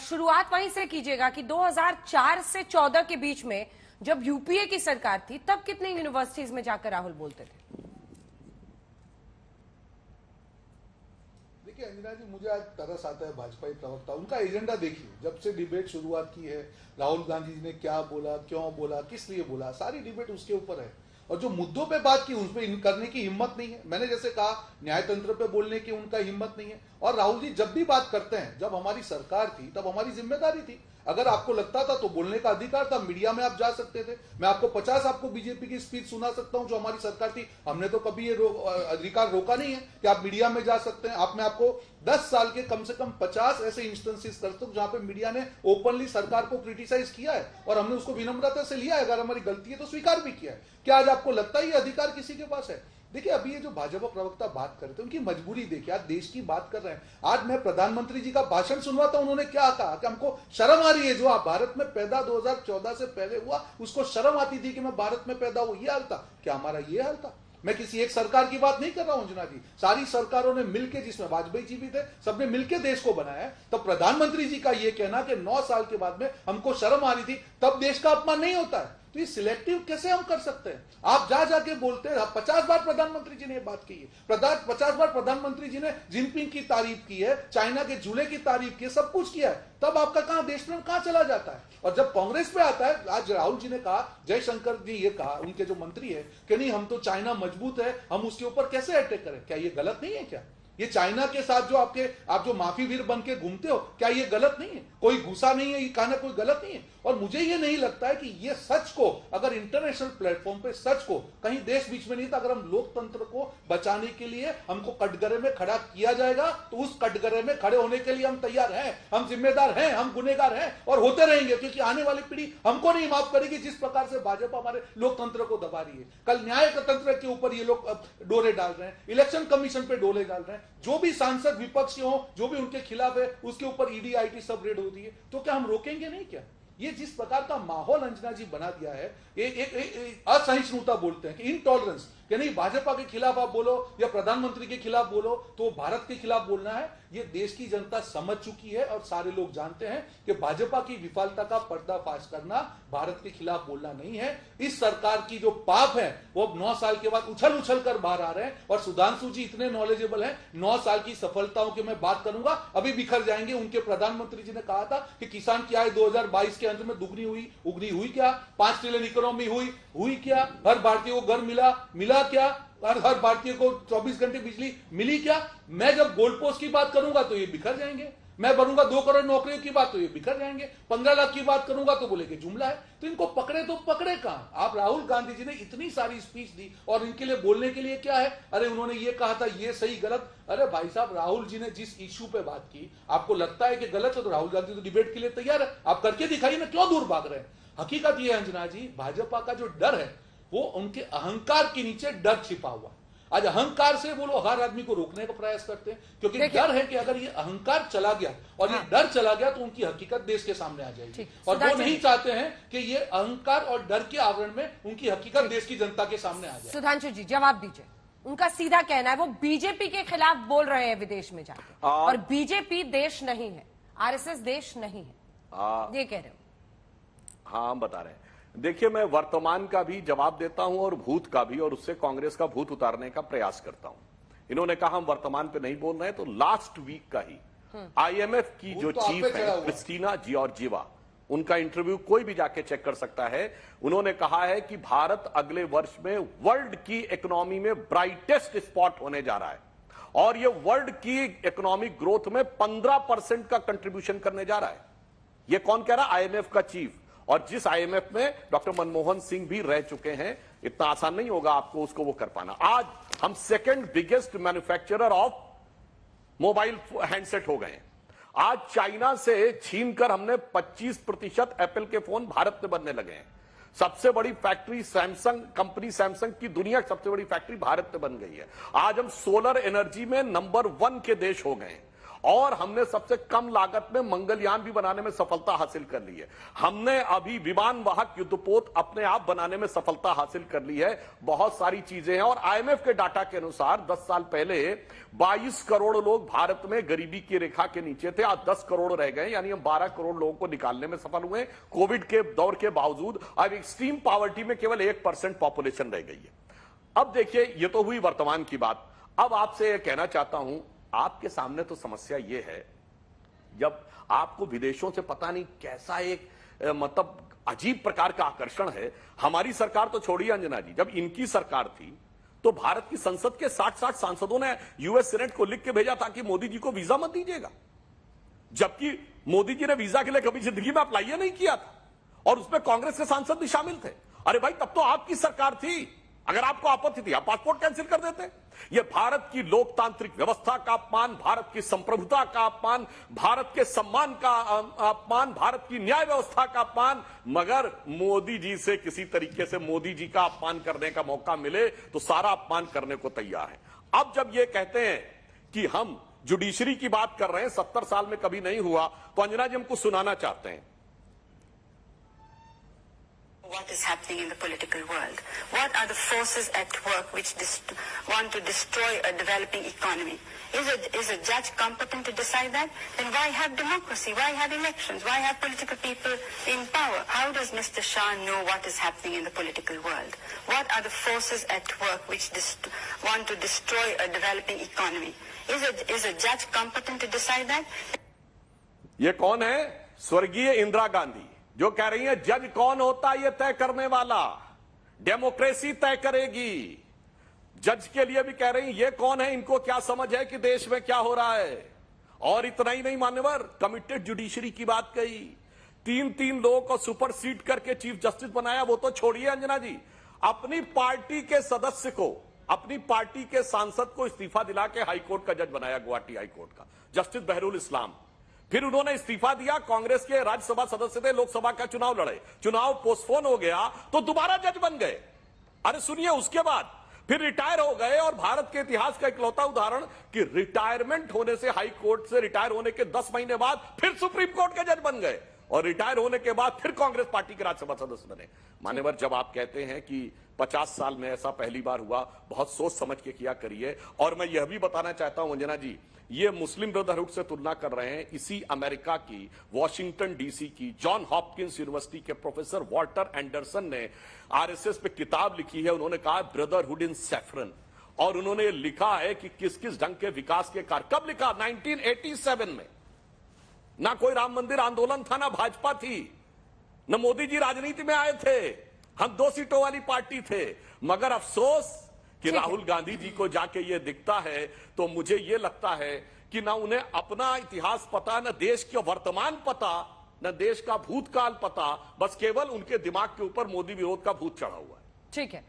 शुरुआत वहीं से कीजिएगा कि 2004 से 14 के बीच में जब यूपीए की सरकार थी तब कितनी यूनिवर्सिटीज में जाकर राहुल बोलते थे? देखिए अंजना जी, मुझे आज तरस आता है भाजपा प्रवक्ता, उनका एजेंडा देखिए। जब से डिबेट शुरुआत की है, राहुल गांधी जी ने क्या बोला, क्यों बोला, किस लिए बोला, सारी डिबेट उसके ऊपर है। और जो मुद्दों पे बात की उस पर करने की हिम्मत नहीं है। मैंने जैसे कहा, न्यायतंत्र पे बोलने की उनका हिम्मत नहीं है। और राहुल जी जब भी बात करते हैं, जब हमारी सरकार थी तब हमारी जिम्मेदारी थी, अगर आपको लगता था तो बोलने का अधिकार था, मीडिया में आप जा सकते थे। मैं आपको 50 आपको बीजेपी की स्पीच सुना सकता हूं जो हमारी सरकार थी। हमने तो कभी ये अधिकार रोका नहीं है कि आप मीडिया में जा सकते हैं। मैं आपको 10 साल के कम से कम 50 ऐसे इंस्टेंसेस कर सकता हूं जहां पे मीडिया ने ओपनली सरकार को क्रिटिसाइज किया है और हमने उसको विनम्रता से लिया है। अगर हमारी गलती है तो स्वीकार भी किया है। क्या आज आपको लगता है ये अधिकार किसी के पास है? देखिए, अभी ये जो भाजपा प्रवक्ता बात करते हैं उनकी मजबूरी देखिए। आज देश की बात कर रहे हैं। आज मैं प्रधानमंत्री जी का भाषण सुनवाता, उन्होंने क्या कहा कि हमको शर्म आ रही है, जो आप भारत में पैदा 2014 से पहले हुआ उसको शर्म आती थी कि मैं भारत में पैदा हुआ। ये हाल था क्या हमारा? ये हाल था। मैं किसी एक सरकार की बात नहीं कर रहा हूं अंजना जी, सारी सरकारों ने मिलकर, जिसमें वाजपेयी जी भी थे, सबने मिलकर देश को बनाया है। तो प्रधानमंत्री जी का यह कहना कि 9 साल के बाद में हमको शर्म आ रही थी, तब देश का अपमान नहीं होता है। तो ये सिलेक्टिव कैसे हम कर सकते हैं? आप जा जाके बोलते हैं। 50 बार प्रधानमंत्री जी ने बात की है, 50 बार प्रधानमंत्री जी ने जिनपिंग की तारीफ की है, चाइना के झूले की तारीफ की है, सब कुछ किया है। तब आपका कहां देश प्रेम कहां चला जाता है? और जब कांग्रेस पे आता है, आज राहुल जी ने कहा, जयशंकर जी ये कहा, उनके जो मंत्री है, कि नहीं हम तो चाइना मजबूत है, हम उसके ऊपर कैसे अटैक करें? क्या ये गलत नहीं है? क्या ये चाइना के साथ जो आप जो माफी वीर बन के घूमते हो, क्या ये गलत नहीं है? कोई गुस्सा नहीं है, ये कहना कोई गलत नहीं है। और मुझे ये नहीं लगता है कि ये सच को, अगर इंटरनेशनल प्लेटफॉर्म पे सच को कहीं देश बीच में नहीं था, अगर हम लोकतंत्र को बचाने के लिए हमको कटघरे में खड़ा किया जाएगा तो उस कटघरे में खड़े होने के लिए हम तैयार हैं। हम जिम्मेदार हैं, हम गुनहगार हैं और होते रहेंगे, क्योंकि आने वाली पीढ़ी हमको नहीं माफ करेगी जिस प्रकार से भाजपा हमारे लोकतंत्र को दबा रही है। कल न्याय तंत्र के ऊपर ये लोग डोरे डाल रहे हैं, इलेक्शन कमीशन पे डोले डाल रहे हैं। जो भी सांसद विपक्षी हो, जो भी उनके खिलाफ है, उसके ऊपर ईडी आईटी सब रेड होती है। तो क्या हम रोकेंगे नहीं? क्या ये जिस प्रकार का माहौल अंजना जी बना दिया है, एक असहिष्णुता बोलते हैं कि इनटॉलरेंस, कि नहीं भाजपा के खिलाफ आप बोलो या प्रधानमंत्री के खिलाफ बोलो तो भारत के खिलाफ बोलना है। ये देश की जनता समझ चुकी है और सारे लोग जानते हैं कि भाजपा की विफलता का पर्दाफाश करना भारत के खिलाफ बोलना नहीं है। इस सरकार की जो पाप है वो अब 9 साल के बाद उछल उछल कर बाहर आ रहे हैं। और सुधांशु जी इतने नॉलेजेबल हैं, 9 साल की सफलताओं की मैं बात करूंगा, अभी बिखर जाएंगे। उनके प्रधानमंत्री जी ने कहा था कि किसान की आय 2022 के अंत में दुगनी हुई, उगनी हुई क्या? 5 ट्रिलियन इकोनॉमी हुई क्या? हर भारतीय को घर मिला क्या? हर भारतीय को 24 घंटे बिजली मिली क्या? मैं जब गोल्ड पोस्ट की बात करूंगा तो ये बिखर जाएंगे। मैं बनूंगा 2 करोड़ नौकरियों की बात तो ये बिखर जाएंगे। 15 लाख की बात करूंगा तो बोले कि जुमला है। तो इनको पकड़े तो पकड़े कहां? आप राहुल गांधी जी ने इतनी सारी स्पीच दी और इनके लिए बोलने के लिए क्या है? अरे उन्होंने ये कहा था, ये सही गलत। अरे भाई साहब, राहुल जी ने जिस इश्यू पे बात की, आपको लगता है कि गलत है तो राहुल गांधी तो डिबेट के लिए तैयार है। आप करके दिखाइए ना, क्यों दूर भाग रहे हैं? हकीकत यह है अंजना जी, भाजपा का जो डर है वो उनके अहंकार के नीचे डर छिपा हुआ है। आज अहंकार से वो लोग हर आदमी को रोकने का प्रयास करते हैं, क्योंकि डर है कि अगर ये अहंकार चला गया और ये डर चला गया तो उनकी हकीकत देश के सामने आ जाएगी। और वो नहीं चाहते हैं कि ये अहंकार और डर के आवरण में उनकी हकीकत देश की जनता के सामने आ जाए। सुधांशु जी जवाब दीजिए। उनका सीधा कहना है वो बीजेपी के खिलाफ बोल रहे हैं विदेश में जाकर, और बीजेपी देश नहीं है, आरएसएस देश नहीं है, ये कह रहे हो। हाँ, हम बता रहे हैं। देखिए, मैं वर्तमान का भी जवाब देता हूं और भूत का भी, और उससे कांग्रेस का भूत उतारने का प्रयास करता हूं। इन्होंने कहा हम वर्तमान पे नहीं बोल रहे हैं, तो लास्ट वीक का ही आईएमएफ की जो चीफ है क्रिस्टीना जॉर्जिवा, उनका इंटरव्यू कोई भी जाके चेक कर सकता है। उन्होंने कहा है कि भारत अगले वर्ष में वर्ल्ड की इकोनॉमी में ब्राइटेस्ट स्पॉट होने जा रहा है और ये वर्ल्ड की इकोनॉमिक ग्रोथ में 15% का कंट्रीब्यूशन करने जा रहा है। ये कौन कह रहा है? आईएमएफ का चीफ। और जिस आईएमएफ में डॉक्टर मनमोहन सिंह भी रह चुके हैं, इतना आसान नहीं होगा आपको उसको वो कर पाना। आज हम second biggest manufacturer of mobile handset हो गए। आज चाइना से छीनकर हमने 25% एप्पल के फोन भारत में बनने लगे हैं। सबसे बड़ी फैक्ट्री सैमसंग कंपनी, सैमसंग की दुनिया की सबसे बड़ी फैक्ट्री भारत में बन गई है। आज हम सोलर एनर्जी में नंबर 1 के देश हो गए। और हमने सबसे कम लागत में मंगलयान भी बनाने में सफलता हासिल कर ली है। हमने अभी विमान वाहक युद्धपोत अपने आप बनाने में सफलता हासिल कर ली है। बहुत सारी चीजें हैं और आईएमएफ के डाटा के अनुसार 10 साल पहले 22 करोड़ लोग भारत में गरीबी की रेखा के नीचे थे, आज 10 करोड़ रह गए, यानी हम 12 करोड़ लोगों को निकालने में सफल हुए। कोविड के दौर के बावजूद अब एक्सट्रीम पॉवर्टी में केवल 1% पॉपुलेशन रह गई है। अब देखिए, ये तो हुई वर्तमान की बात। अब आपसे यह कहना चाहता हूं, आपके सामने तो समस्या यह है, जब आपको विदेशों से पता नहीं कैसा एक मतलब अजीब प्रकार का आकर्षण है। हमारी सरकार तो छोड़िए अंजना जी, जब इनकी सरकार थी तो भारत की संसद के 60 सांसदों ने यूएस सीनेट को लिख के भेजा था कि मोदी जी को वीजा मत दीजिएगा, जबकि मोदी जी ने वीजा के लिए कभी जिंदगी में अप्लाई नहीं किया था और उसमें कांग्रेस के सांसद भी शामिल थे। अरे भाई, तब तो आपकी सरकार थी, अगर आपको आपत्ति थी आप पासपोर्ट कैंसिल कर देते। यह भारत की लोकतांत्रिक व्यवस्था का अपमान, भारत की संप्रभुता का अपमान, भारत के सम्मान का अपमान, भारत की न्याय व्यवस्था का अपमान। मगर मोदी जी से किसी तरीके से मोदी जी का अपमान करने का मौका मिले तो सारा अपमान करने को तैयार है। अब जब ये कहते हैं कि हम जुडिशरी की बात कर रहे हैं, 70 साल में कभी नहीं हुआ, तो अंजना जी हमको सुनाना चाहते हैं। What is happening in the political world? What are the forces at work which want to destroy a developing economy? Is a judge competent to decide that? Then why have democracy? Why have elections? Why have political people in power? How does Mr. Shah know what is happening in the political world? What are the forces at work which want to destroy a developing economy? Is a judge competent to decide that? ये कौन है? स्वर्गीय इंदिरा गांधी, जो कह रही है जज कौन होता है ये तय करने वाला, डेमोक्रेसी तय करेगी। जज के लिए भी कह रही है ये कौन है, इनको क्या समझ है कि देश में क्या हो रहा है। और इतना ही नहीं मान्यवर, कमिटेड जुडिशरी की बात कही, 3 लोगों को सुपरसीड करके चीफ जस्टिस बनाया। वो तो छोड़िए अंजना जी, अपनी पार्टी के सदस्य को, अपनी पार्टी के सांसद को इस्तीफा दिला के हाईकोर्ट का जज बनाया, गुवाहाटी हाईकोर्ट का जस्टिस बहरुल इस्लाम। फिर उन्होंने इस्तीफा दिया, कांग्रेस के राज्यसभा सदस्य थे, लोकसभा का चुनाव लड़े, चुनाव पोस्टपोन हो गया तो दोबारा जज बन गए। अरे सुनिए, उसके बाद फिर रिटायर हो गए। और भारत के इतिहास का इकलौता उदाहरण कि रिटायरमेंट होने से, हाई कोर्ट से रिटायर होने के 10 महीने बाद फिर सुप्रीम कोर्ट के जज बन गए और रिटायर होने के बाद फिर कांग्रेस पार्टी के राज्यसभा सदस्य बने। मान्यवर, जब आप कहते हैं कि 50 साल में ऐसा पहली बार हुआ, बहुत सोच समझ के किया करिए। और मैं यह भी बताना चाहता हूं अंजना जी, ये मुस्लिम ब्रदरहुड से तुलना कर रहे हैं इसी अमेरिका की वॉशिंगटन डीसी की जॉन हॉपकिंस यूनिवर्सिटी के प्रोफेसर वॉल्टर एंडरसन ने आरएसएस पे किताब लिखी है। उन्होंने कहा ब्रदरहुड इन सैफरन, और उन्होंने लिखा है कि किस किस ढंग के विकास के कार्य। कब लिखा? 1987 में। ना कोई राम मंदिर आंदोलन था, ना भाजपा थी, न मोदी जी राजनीति में आए थे, हम 2 सीटों वाली पार्टी थे। मगर अफसोस कि राहुल गांधी जी को जाके ये दिखता है तो मुझे ये लगता है कि ना उन्हें अपना इतिहास पता, न देश का वर्तमान पता, न देश का भूतकाल पता, बस केवल उनके दिमाग के ऊपर मोदी विरोध का भूत चढ़ा हुआ है। ठीक है।